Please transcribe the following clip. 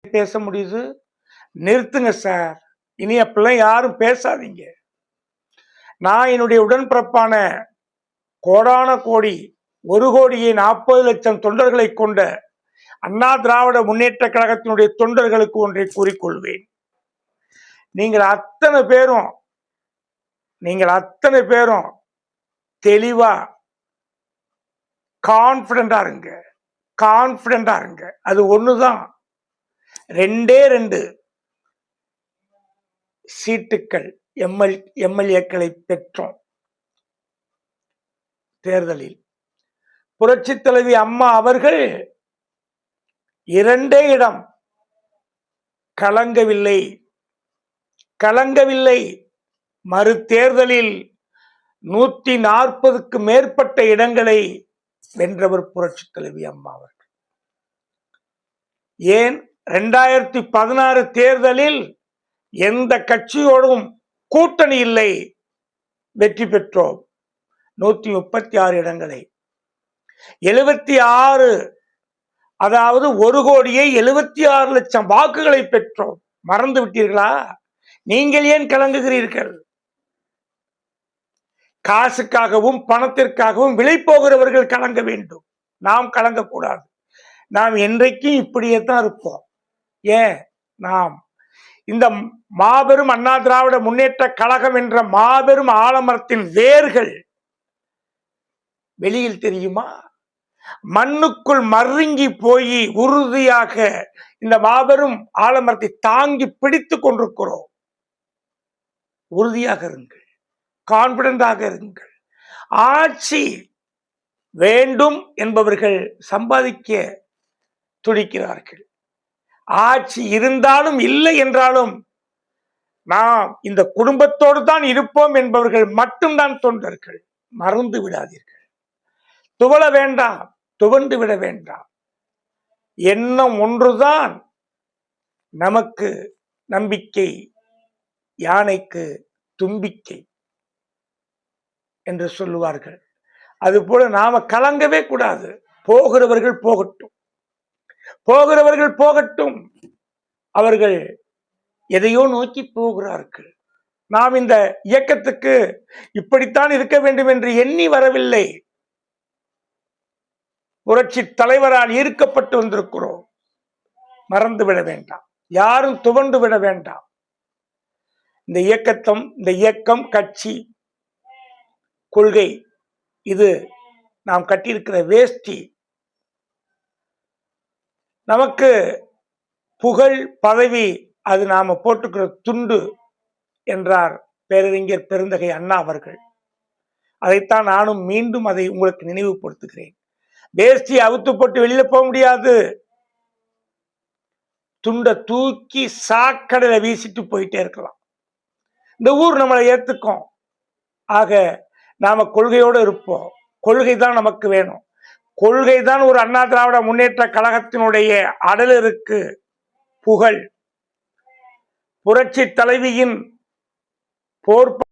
பேச முடியுது? நிறுத்துங்க சார். இனி அப்படிலாம் யாரும் பேசாதீங்க. நான் என்னுடைய உடன்பிறப்பான கோடான கோடி 1,40,00,000 தொண்டர்களை கொண்ட அண்ணா திராவிட முன்னேற்ற கழகத்தினுடைய தொண்டர்களுக்கு ஒன்றை கூறிக்கொள்வேன். நீங்கள் அத்தனை பேரும் தெளிவா கான்பிடண்டா இருங்க. அது ஒண்ணுதான். 2 சீட்டுக்கள் எம்எல்ஏக்களை பெற்றோம். தேர்தலில் புரட்சி தலைவி அம்மா அவர்கள் 2 இடம் கலங்கவில்லை. மறு தேர்தலில் 140க்கு மேற்பட்ட இடங்களை வென்றவர் புரட்சி தலைவி அம்மா அவர்கள். ஏன் 2016 தேர்தலில் எந்த கட்சியோடும் கூட்டணி இல்லை, வெற்றி பெற்றோம். 136 இடங்களை 76, அதாவது 1,76,00,000 வாக்குகளை பெற்றோம். மறந்து விட்டீர்களா? நீங்கள் ஏன் கலங்குகிறீர்கள்? காசுக்காகவும் பணத்திற்காகவும் விலை போகிறவர்கள் கலங்க வேண்டும், நாம் கலங்கக்கூடாது. நாம் என்றைக்கும் இப்படியே தான் இருப்போம். ஏன்? நாம் இந்த மாபெரும் அண்ணா திராவிட முன்னேற்ற கழகம் என்ற மாபெரும் ஆலமரத்தின் வேர்கள் வெளியில் தெரியுமா? மண்ணுக்குள் மருங்கி போய் உறுதியாக இந்த மாபெரும் ஆலமரத்தை தாங்கி பிடித்துக் கொண்டிருக்கிறோம். உறுதியாக இருங்கள், கான்பிடண்டாக இருங்கள். ஆட்சி வேண்டும் என்பவர்கள் சம்பாதிக்க துடிக்கிறார்கள். ஆட்சி இருந்தாலும் இல்லை என்றாலும் நாம் இந்த குடும்பத்தோடு தான் இருப்போம் என்பவர்கள் மட்டும்தான் தொண்டர்கள். மறந்து விடாதீர்கள். துவள வேண்டாம், துவண்டு விட வேண்டாம். எண்ணம் ஒன்றுதான் நமக்கு நம்பிக்கை, யானைக்கு தும்பிக்கை என்று சொல்லுவார்கள். அதுபோல நாம கலங்கவே கூடாது. போகிறவர்கள் போகட்டும். அவர்கள் எதையோ நோக்கி போகிறார்கள். நாம் இந்த இயக்கத்துக்கு இப்படித்தான் இருக்க வேண்டும் என்று எண்ணி வரவில்லை. புரட்சி தலைவரால் ஈர்க்கப்பட்டு வந்திருக்கிறோம். மறந்துவிட வேண்டாம், யாரும் துவண்டு விட வேண்டாம். இந்த இயக்கம், கட்சி, கொள்கை, இது நாம் கட்டியிருக்கிற வேஷ்டி. நமக்கு புகழ், பதவி அது நாம போட்டுக்கிற துண்டு என்றார் பேரறிஞர் பெருந்தகை அண்ணா அவர்கள். அதைத்தான் நானும் மீண்டும் அதை உங்களுக்கு நினைவுபடுத்துகிறேன். வேஷ்டி அவுத்து போட்டு வெளியில போக முடியாது. துண்டை தூக்கி சாக்கடையில வீசிட்டு போயிட்டே இருக்கலாம். இந்த ஊர் நம்மளை ஏத்துக்கும். ஆக நாம கொள்கையோடு இருப்போம். கொள்கை தான் நமக்கு வேணும். கொள்கை தான் ஒரு அண்ணா திராவிட முன்னேற்ற கழகத்தினுடைய அடலிற்கு புகழ். புரட்சி தலைவியின் போர்